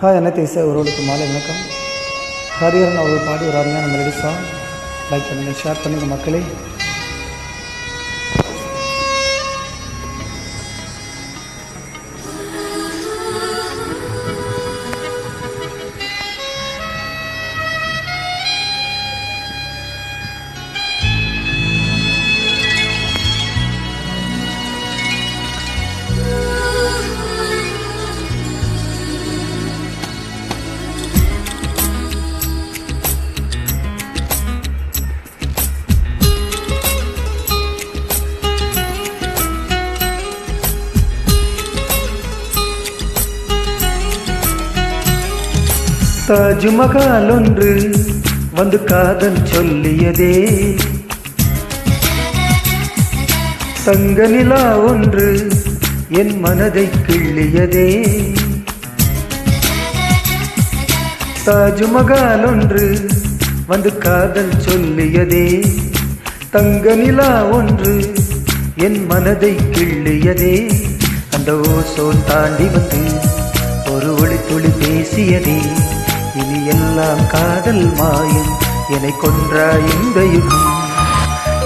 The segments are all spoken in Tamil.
ஹாய் அனைத்து இசை ஒருவருக்கு மாலை வணக்கம். ஹரிஹரன் அவர்கள் பாடி ஒரு அருமையான மெலடி சாங். லைக் பண்ணுங்கள், ஷேர் பண்ணுங்கள் மக்களே. தாஜ்மஹால் ஒன்று வந்து காதல் சொல்லியதே, தங்க நிலா ஒன்று என் மனதை கிள்ளியதே. தாஜ்மஹால் ஒன்று வந்து காதல் சொல்லியதே, தங்க நிலா ஒன்று என் மனதை கிள்ளியதே. அந்த ஓசோன் தாண்டி வந்து ஒரு ஒளி துளி பேசியதே, இனி எல்லாம் காதல் மாயம் என்னை கொன்றா இந்த யுகம்.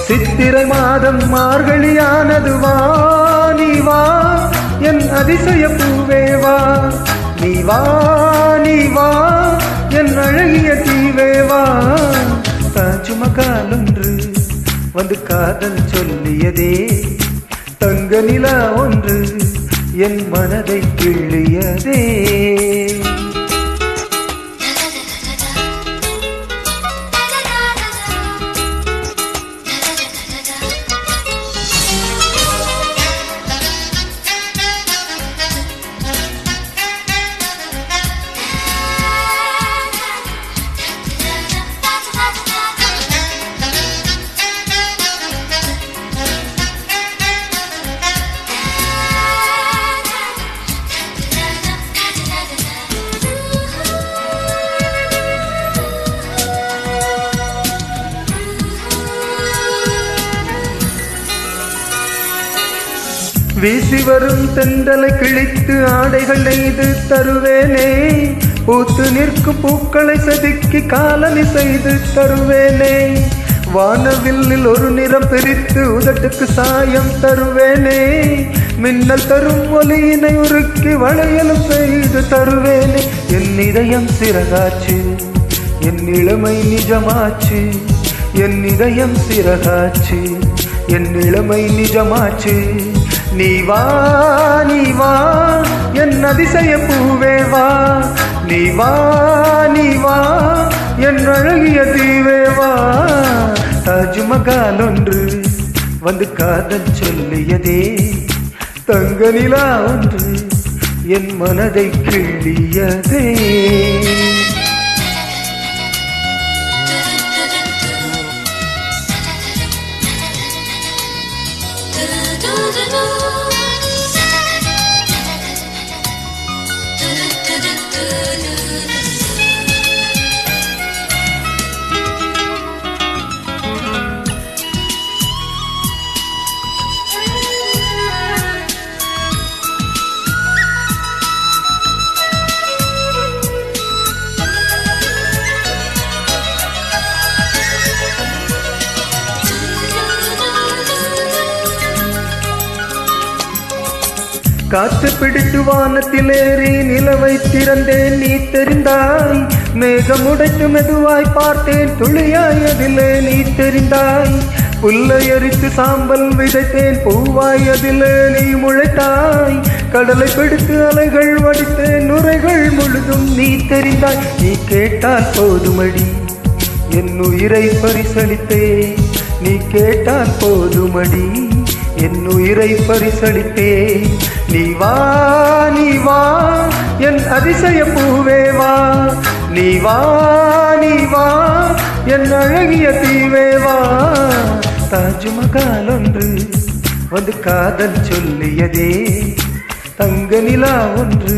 சித்திரை மாதம் மார்கழியானது, வா நீ வா என் அதிசய பூவே வா. நீ வா நீ வா என் அழகிய தீவே வா. தாஜ்மஹால் ஒன்று வந்து காதல் சொல்லியதே, தங்க நிலா ஒன்று என் மனதை கிள்ளியதே. வீசி வரும் தென்றலை கிழித்து ஆடைகள் நெய்து தருவேனே, பூத்து நிற்கும் பூக்களை செதுக்கி காலனி செய்து தருவேனே. வானவில்லில் ஒரு நிறம் பிரித்து உதட்டுக்கு சாயம் தருவேனே, மின்னல் தரும் ஒலியினை உருக்கி வளையலும் செய்து தருவேனே. என் இதயம் சிறகாச்சு, என் இளமை நிஜமாச்சு. என் இதயம் சிறகாச்சு, என் இளமை நிஜமாச்சு. நீ வா நீ வா என் அதிசய பூவே வா. நீ வா நீ வா என் அழகிய தீவே வா. தாஜ்மஹால் ஒன்று வந்து காதல் சொல்லியதே, தங்க நிலா ஒன்று என் மனதை கிள்ளியதே. காற்று பிடித்து வானத்தில் ஏறி நிலவை திறந்தேன், நீ தெரிந்தாய். மேகம் உடைத்து மெதுவாய் பார்த்தேன், துளியாய் அதிலே நீ தெரிந்தாய். புல்லை எரித்து சாம்பல் விதைத்தேன், பூவாய் அதிலே நீ முளைத்தாய். கடலை பிடித்து அலைகள் வடித்தேன், நுரைகள் முழுதும் நீ தெரிந்தாய். நீ கேட்டால் போதுமடி என் உயிரை பரிசளித்தே, நீ கேட்டால் போதுமடி என் உயிரை பரிசளித்தே. நீ வா நீ வா என் அதிசய பூவே வா. நீ வா நீ வா என் அழகிய தீவே வா. தாஜ்மஹால் ஒன்று வந்து காதல் சொல்லியதே, தங்க நிலா ஒன்று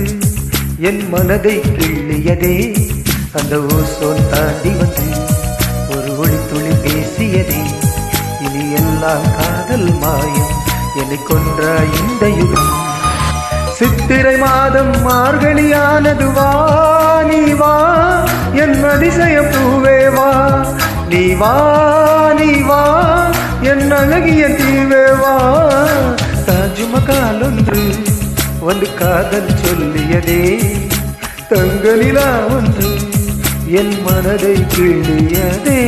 என் மனதை கிள்ளியதே. அந்த ஓசோன் தாண்டி வந்து ஒரு ஒளி துளி பேசியதே, இனி எல்லாம் காதல் மாயம் என்னை கொன்ற இந்த யுகம். சித்திரை மாதம் மார்கழியானது வா நீ வா என் அதிசய பூவே வா நீ வா நீ வா என் அழகிய தீவே வா தாஜ்மஹால் ஒன்று வந்து காதல் சொல்லியதே தங்க நிலா ஒன்று என் மனதை கிள்ளியதே